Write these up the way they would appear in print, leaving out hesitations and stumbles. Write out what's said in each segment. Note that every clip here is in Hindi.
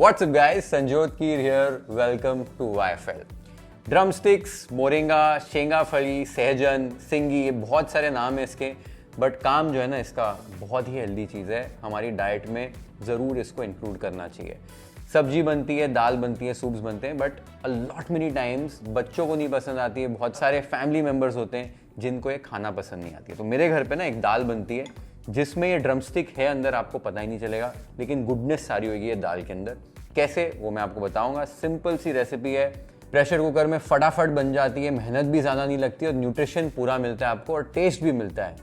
What's up guys, Sanjot Keer here. Welcome to YFL. Drumsticks, moringa, शेंगा फली, सहजन, सिंगी, ये बहुत सारे नाम है इसके, बट काम जो है ना इसका बहुत ही हेल्दी चीज़ है। हमारी डाइट में ज़रूर इसको इंक्लूड करना चाहिए। सब्जी बनती है, दाल बनती है, सूप्स बनते हैं, but a lot many times बच्चों को नहीं पसंद आती है। बहुत सारे फैमिली मेम्बर्स होते हैं जिनको ये खाना पसंद नहीं आती है। तो मेरे घर पे ना एक दाल बनती है जिसमें ये ड्रमस्टिक है अंदर, आपको पता ही नहीं चलेगा, लेकिन गुडनेस सारी होगी ये दाल के अंदर। कैसे, वो मैं आपको बताऊंगा। सिंपल सी रेसिपी है, प्रेशर कुकर में फटाफट बन जाती है, मेहनत भी ज़्यादा नहीं लगती और न्यूट्रिशन पूरा मिलता है आपको और टेस्ट भी मिलता है।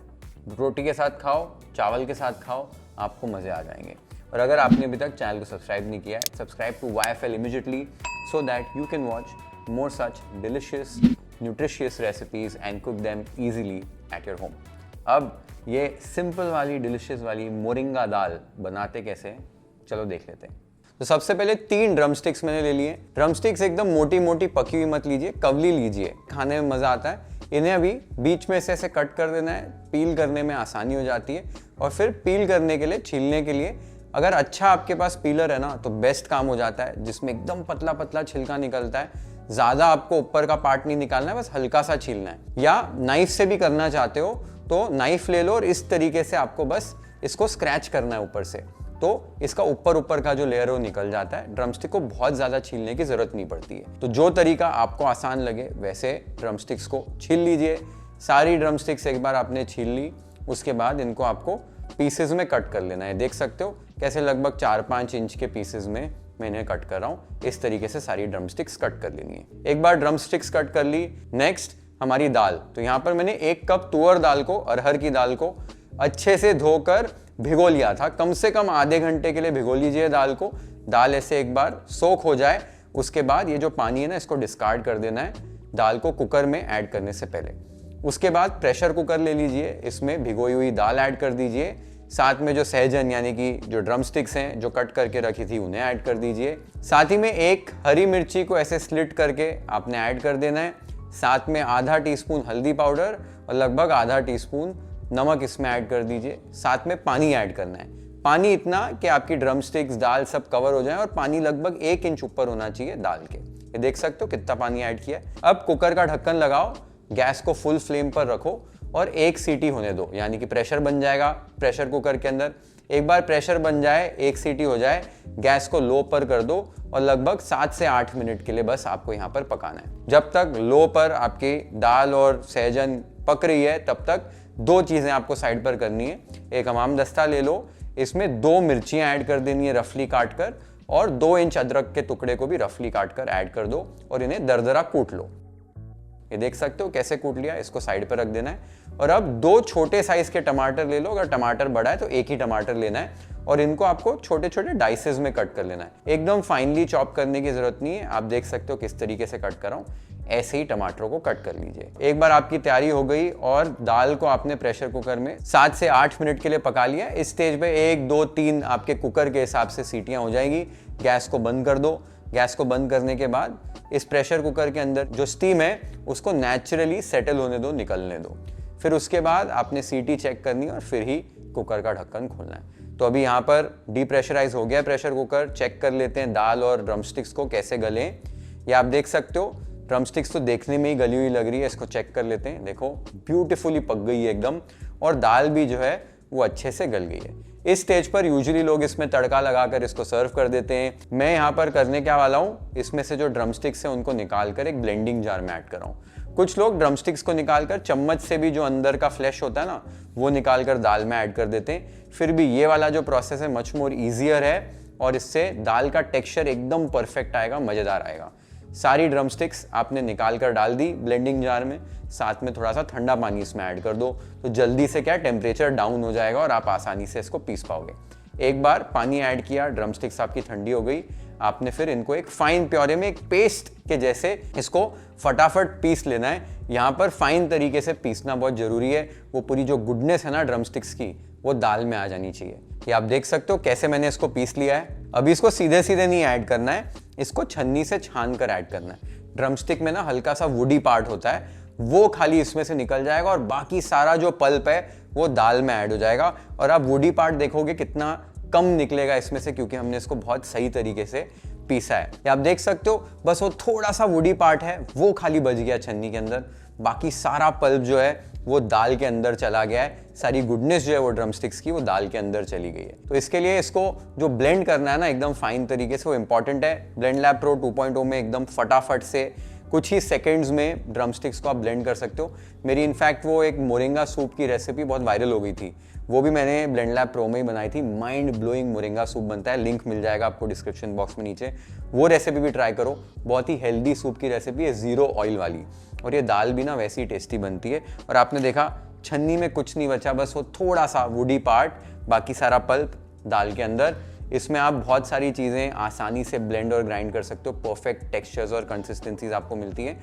रोटी के साथ खाओ, चावल के साथ खाओ, आपको मज़े आ जाएंगे। और अगर आपने अभी तक चैनल को सब्सक्राइब नहीं किया है, subscribe to YFL immediately so that you can watch more such delicious nutritious recipes and cook them easily at your home. अब ये सिंपल वाली डिलिशियस वाली मोरिंगा दाल बनाते कैसे हैं, चलो देख लेते हैं। तो सबसे पहले 3 ड्रमस्टिक्स मैंने ले लिए। ड्रमस्टिक्स एकदम मोटी मोटी पकी हुई मत लीजिए, कवली लीजिए, खाने में मज़ा आता है। इन्हें अभी बीच में से ऐसे कट कर देना है, पील करने में आसानी हो जाती है। और फिर पील करने के लिए, छीलने के लिए अगर अच्छा आपके पास पीलर है ना तो बेस्ट काम हो जाता है, जिसमें एकदम पतला पतला छिलका निकलता है। ज़्यादा आपको ऊपर का पार्ट नहीं निकालना है, बस हल्का सा छीलना है। या नाइफ से भी करना चाहते हो तो नाइफ ले लो और इस तरीके से आपको बस इसको स्क्रैच करना है ऊपर से, तो इसका ऊपर का जो लेयर है वो निकल जाता है। ड्रमस्टिक को बहुत ज़्यादा छीलने की ज़रूरत नहीं पड़ती है। तो जो तरीका आपको आसान लगे वैसे ड्रमस्टिक्स को छील लीजिए। सारी ड्रमस्टिक्स एक बार आपने छील ली, उसके बाद इनको आपको पीसेज में कट कर लेना है। देख सकते हो कैसे लगभग 4-5 इंच के पीसेज में मैं इन्हें कट कर रहा हूँ। इस तरीके से सारी ड्रमस्टिक्स कट कर लेनी है। एक बार ड्रमस्टिक्स कट कर ली, नेक्स्ट हमारी दाल। तो यहाँ पर मैंने 1 कप तुअर दाल को, अरहर की दाल को अच्छे से धोकर भिगो लिया था। कम से कम आधे घंटे के लिए भिगो लीजिए दाल को। दाल ऐसे एक बार सोख हो जाए, उसके बाद ये जो पानी है ना इसको डिस्कार्ड कर देना है दाल को कुकर में ऐड करने से पहले। उसके बाद प्रेशर कुकर ले लीजिए, इसमें भिगोई हुई दाल ऐड कर दीजिए, साथ में जो सहजन यानी कि जो ड्रमस्टिक्स हैं जो कट करके रखी थी उन्हें ऐड कर दीजिए। साथ ही में 1 हरी मिर्ची को ऐसे स्लिट करके आपने ऐड कर देना है। साथ में आधा टीस्पून हल्दी पाउडर और लगभग आधा टीस्पून नमक इसमें ऐड कर दीजिए। साथ में पानी ऐड करना है, पानी इतना कि आपकी ड्रमस्टिक्स दाल सब कवर हो जाए और पानी लगभग 1 इंच ऊपर होना चाहिए दाल के। ये देख सकते हो कितना पानी ऐड किया। अब कुकर का ढक्कन लगाओ, गैस को फुल फ्लेम पर रखो और 1 सीटी होने दो, यानी कि प्रेशर बन जाएगा प्रेशर कुकर के अंदर। एक बार प्रेशर बन जाए, 1 सीटी हो जाए, गैस को लो पर कर दो और लगभग 7 से 8 मिनट के लिए बस आपको यहाँ पर पकाना है। जब तक लो पर आपकी दाल और सहजन पक रही है तब तक 2 चीज़ें आपको साइड पर करनी है। एक हमाम दस्ता ले लो, इसमें 2 मिर्चियाँ ऐड कर देनी है रफली काट कर, और 2 इंच अदरक के टुकड़े को भी रफली काट कर ऐड कर दो और इन्हें दरदरा कूट लो। ये देख सकते हो कैसे कूट लिया, इसको साइड पर रख देना है। और अब 2 छोटे साइज के टमाटर ले लो, अगर टमाटर बड़ा है तो 1 ही टमाटर लेना है और इनको आपको छोटे छोटे डाइसेस में कट कर लेना है। एकदम फाइनली चॉप करने की जरूरत नहीं है। आप देख सकते हो किस तरीके से कट कर रहा हूँ, ऐसे ही टमाटरों को कट कर लीजिए। एक बार आपकी तैयारी हो गई और दाल को आपने प्रेशर कुकर में 7 से 8 मिनट के लिए पका लिया। इस स्टेज पे 1, 2, 3 आपके कुकर के हिसाब से सीटियां हो जाएगी। गैस को बंद कर दो। गैस को बंद करने के बाद इस प्रेशर कुकर के अंदर जो स्टीम है उसको नेचुरली सेटल होने दो, निकलने दो। फिर उसके बाद आपने सीटी चेक करनी है और फिर ही कुकर का ढक्कन खोलना है। तो अभी यहाँ पर डीप्रेशराइज हो गया प्रेशर कुकर। चेक कर लेते हैं दाल और ड्रमस्टिक्स को कैसे गले। ये आप देख सकते हो ड्रमस्टिक्स तो देखने में ही गली हुई लग रही है, इसको चेक कर लेते हैं। देखो ब्यूटीफुली पक गई है एकदम, और दाल भी जो है वो अच्छे से गल गई है। इस स्टेज पर यूजुअली लोग इसमें तड़का लगाकर इसको सर्व कर देते हैं। मैं यहाँ पर करने क्या वाला हूँ, इसमें से जो ड्रमस्टिक्स है उनको निकालकर एक ब्लेंडिंग जार में ऐड कर रहा हूँ। कुछ लोग ड्रमस्टिक्स को निकालकर चम्मच से भी जो अंदर का फ्लैश होता है ना वो निकालकर दाल में ऐड कर देते हैं। फिर भी ये वाला जो प्रोसेस है मच मोर ईजियर है और इससे दाल का टेक्सचर एकदम परफेक्ट आएगा, मज़ेदार आएगा। सारी ड्रमस्टिक्स आपने निकाल कर डाल दी ब्लेंडिंग जार में, साथ में थोड़ा सा ठंडा पानी इसमें ऐड कर दो, तो जल्दी से क्या टेम्परेचर डाउन हो जाएगा और आप आसानी से इसको पीस पाओगे। एक बार पानी ऐड किया, ड्रमस्टिक्स आपकी ठंडी हो गई, आपने फिर इनको एक फाइन प्योरे में, एक पेस्ट के जैसे इसको फटाफट पीस लेना है। यहाँ पर फाइन तरीके से पीसना बहुत जरूरी है। वो पूरी जो गुडनेस है ना ड्रमस्टिक्स की वो दाल में आ जानी चाहिए। ये आप देख सकते हो कैसे मैंने इसको पीस लिया है। अभी इसको सीधे सीधे नहीं ऐड करना है, इसको छन्नी से छान कर ऐड करना है। ड्रमस्टिक में ना हल्का सा वुडी पार्ट होता है, वो खाली इसमें से निकल जाएगा और बाकी सारा जो पल्प है वो दाल में ऐड हो जाएगा। और आप वुडी पार्ट देखोगे कितना कम निकलेगा इसमें से, क्योंकि हमने इसको बहुत सही तरीके से पीसा है। ये आप देख सकते हो, बस वो थोड़ा सा वुडी पार्ट है वो खाली बच गया छन्नी के अंदर, बाकी सारा पल्प जो है वो दाल के अंदर चला गया है, सारी गुडनेस जो है वो ड्रमस्टिक्स की वो दाल के अंदर चली गई है। तो इसके लिए इसको जो ब्लेंड करना है ना एकदम फाइन तरीके से, वो इंपॉर्टेंट है। ब्लेंड लैब प्रो 2.0 में एकदम फटाफट से कुछ ही सेकंड्स में ड्रमस्टिक्स को आप ब्लेंड कर सकते हो। मेरी इनफैक्ट वो एक मोरिंगा सूप की रेसिपी बहुत वायरल हो गई थी, वो भी मैंने ब्लेंड लैब प्रो में ही बनाई थी। माइंड ब्लोइंग मोरिंगा सूप बनता है, लिंक मिल जाएगा आपको डिस्क्रिप्शन बॉक्स में नीचे, वो रेसिपी भी ट्राई करो। बहुत ही हेल्दी सूप की रेसिपी है, 0 ऑयल वाली, और ये दाल भी ना वैसी टेस्टी बनती है। और आपने देखा छन्नी में कुछ नहीं बचा, बस वो थोड़ा सा वुडी पार्ट, बाकी सारा पल्प दाल के अंदर। इसमें आप बहुत सारी चीज़ें आसानी से ब्लेंड और ग्राइंड कर सकते हो, परफेक्ट टेक्सचर्स और कंसिस्टेंसीज आपको मिलती है।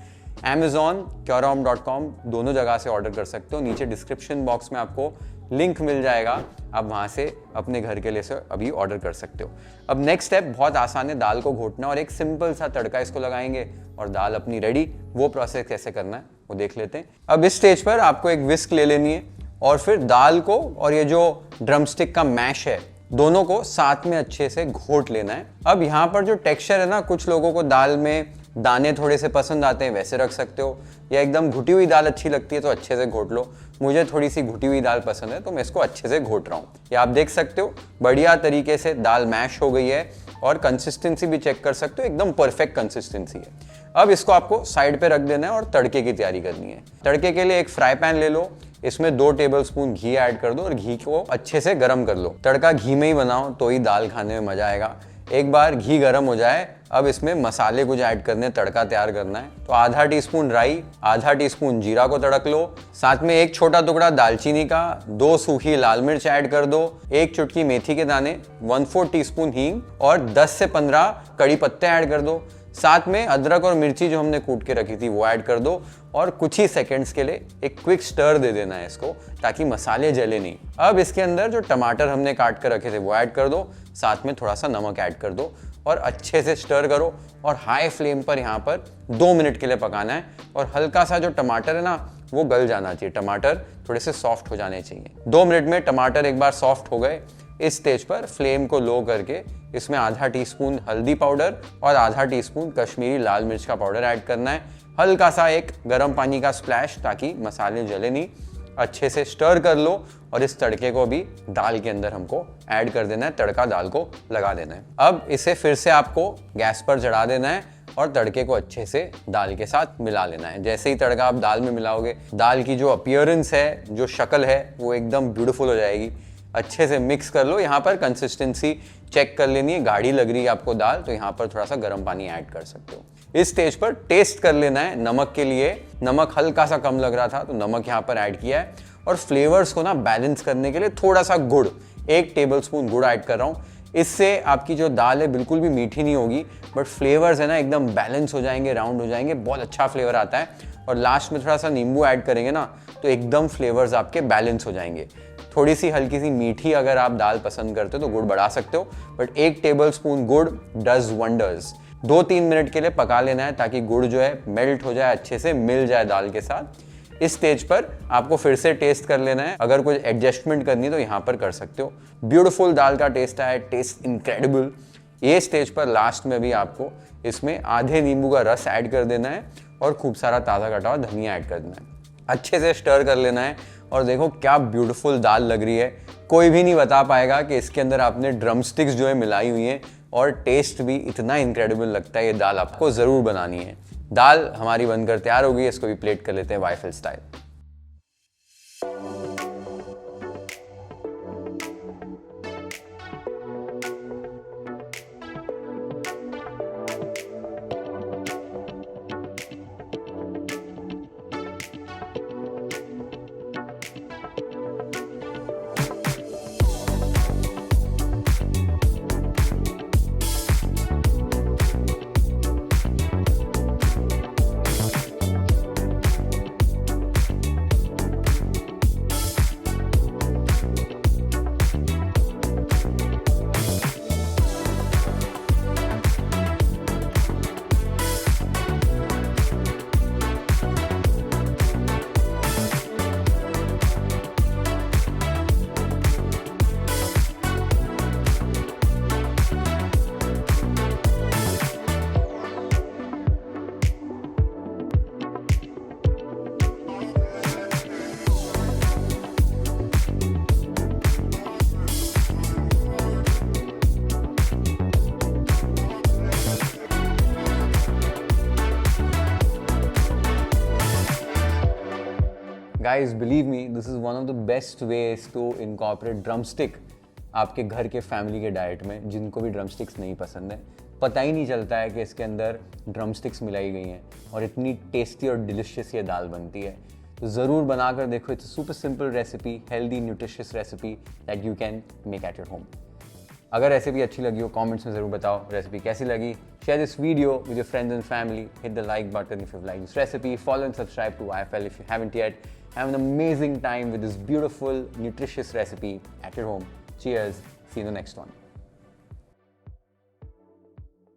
Amazon, Currom.com दोनों जगह से ऑर्डर कर सकते हो, नीचे डिस्क्रिप्शन बॉक्स में आपको लिंक मिल जाएगा, आप वहाँ से अपने घर के लिए से अभी ऑर्डर कर सकते हो। अब नेक्स्ट स्टेप बहुत आसान है, दाल को घोटना और एक सिंपल सा तड़का इसको लगाएंगे और दाल अपनी रेडी। वो प्रोसेस कैसे करना है वो देख लेते हैं। अब इस स्टेज पर आपको एक विस्क ले लेनी है और फिर दाल को और ये जो ड्रमस्टिक का मैश है दोनों को साथ में अच्छे से घोट लेना है। अब यहाँ पर जो टेक्सचर है ना, कुछ लोगों को दाल में दाने थोड़े से पसंद आते हैं, वैसे रख सकते हो, या एकदम घुटी हुई दाल अच्छी लगती है तो अच्छे से घोट लो। मुझे थोड़ी सी घुटी हुई दाल पसंद है तो मैं इसको अच्छे से घोट रहा हूँ। ये आप देख सकते हो बढ़िया तरीके से दाल मैश हो गई है और कंसिस्टेंसी भी चेक कर सकते हो, एकदम परफेक्ट कंसिस्टेंसी है। अब इसको आपको साइड पे रख देना है और तड़के की तैयारी करनी है। तड़के के लिए एक फ्राई पैन ले लो, इसमें 2 टेबलस्पून घी ऐड कर दो और घी को अच्छे से गर्म कर लो। तड़का घी में ही बनाओ तो ही दाल खाने में मजा आएगा। एक बार घी गर्म हो जाए, अब इसमें मसाले कुछ ऐड करने, तड़का तैयार करना है। तो आधा टीस्पून राई, आधा टीस्पून जीरा को तड़क लो, साथ में एक छोटा टुकड़ा दालचीनी का, 2 सूखी लाल मिर्च ऐड कर दो, 1 चुटकी मेथी के दाने, 1/4 टीस्पून हींग और 10 से 15 कड़ी पत्ते ऐड कर दो। साथ में अदरक और मिर्ची जो हमने कूट के रखी थी वो ऐड कर दो और कुछ ही सेकंड्स के लिए एक क्विक स्टर दे देना है इसको, ताकि मसाले जले नहीं। अब इसके अंदर जो टमाटर हमने काट कर रखे थे वो ऐड कर दो, साथ में थोड़ा सा नमक ऐड कर दो और अच्छे से स्टर करो और हाई फ्लेम पर यहाँ पर 2 मिनट के लिए पकाना है। और हल्का सा जो टमाटर है ना वो गल जाना चाहिए, टमाटर थोड़े से सॉफ्ट हो जाने चाहिए। 2 मिनट में टमाटर एक बार सॉफ्ट हो गए, इस स्टेज पर फ्लेम को लो करके इसमें आधा टीस्पून हल्दी पाउडर और आधा टीस्पून कश्मीरी लाल मिर्च का पाउडर ऐड करना है। हल्का सा एक गर्म पानी का स्प्लैश, ताकि मसाले जले नहीं। अच्छे से स्टर कर लो और इस तड़के को भी दाल के अंदर हमको ऐड कर देना है, तड़का दाल को लगा देना है। अब इसे फिर से आपको गैस पर चढ़ा देना है और तड़के को अच्छे से दाल के साथ मिला लेना है। जैसे ही तड़का आप दाल में मिलाओगे, दाल की जो अपीयरेंस है, जो शक्ल है, वो एकदम ब्यूटीफुल हो जाएगी। अच्छे से मिक्स कर लो। यहाँ पर कंसिस्टेंसी चेक कर लेनी है, गाढ़ी लग रही है आपको दाल तो यहाँ पर थोड़ा सा गर्म पानी ऐड कर सकते हो। इस स्टेज पर टेस्ट कर लेना है नमक के लिए, नमक हल्का सा कम लग रहा था तो नमक यहाँ पर ऐड किया है। और फ्लेवर्स को ना बैलेंस करने के लिए थोड़ा सा गुड़, 1 टेबलस्पून गुड़ ऐड कर रहा हूँ। इससे आपकी जो दाल है बिल्कुल भी मीठी नहीं होगी, बट फ्लेवर्स है ना एकदम बैलेंस हो जाएंगे, राउंड हो जाएंगे, बहुत अच्छा फ्लेवर आता है। और लास्ट में थोड़ा सा नींबू ऐड करेंगे ना तो एकदम फ्लेवर्स आपके बैलेंस हो जाएंगे। थोड़ी सी हल्की सी मीठी अगर आप दाल पसंद करते हो तो गुड़ बढ़ा सकते हो, बट 1 टेबलस्पून गुड़ डज वंडर्स। 2-3 मिनट के लिए पका लेना है ताकि गुड़ जो है मेल्ट हो जाए, अच्छे से मिल जाए दाल के साथ। इस स्टेज पर आपको फिर से टेस्ट कर लेना है, अगर कुछ एडजस्टमेंट करनी तो यहाँ पर कर सकते हो। ब्यूटीफुल दाल का टेस्ट आया, टेस्ट इनक्रेडिबल। ये स्टेज पर लास्ट में भी आपको इसमें आधे नींबू का रस ऐड कर देना है और खूब सारा ताज़ा कटा हुआ धनिया ऐड कर देना है। अच्छे से स्टर कर लेना है और देखो क्या ब्यूटीफुल दाल लग रही है। कोई भी नहीं बता पाएगा कि इसके अंदर आपने ड्रमस्टिक्स जो है मिलाई हुई हैं, और टेस्ट भी इतना इनक्रेडिबल लगता है। ये दाल आपको ज़रूर बनानी है। दाल हमारी बनकर तैयार हो गई, इसको भी प्लेट कर लेते हैं वाइफल style. Guys, believe me, this is one of the best ways to incorporate drumstick आपके घर के फैमिली के डाइट में, जिनको भी ड्रमस्टिक्स नहीं पसंद है। पता ही नहीं चलता है कि इसके अंदर ड्रमस्टिक्स मिलाई गई हैं और इतनी टेस्टी और डिलिशियस ये दाल बनती है। तो ज़रूर बनाकर देखो। It's a super simple recipe, healthy nutritious recipe that you can make eight your home. अगर रेसिपी अच्छी लगी हो कमेंट्स में ज़रूर बताओ रेसिपी कैसी लगी। Share this video with your friends and family. Hit the like button if you like this recipe. Follow and subscribe to YFL if you haven't yet. Have an amazing time with this beautiful, nutritious recipe at your home. Cheers. See you in the next one.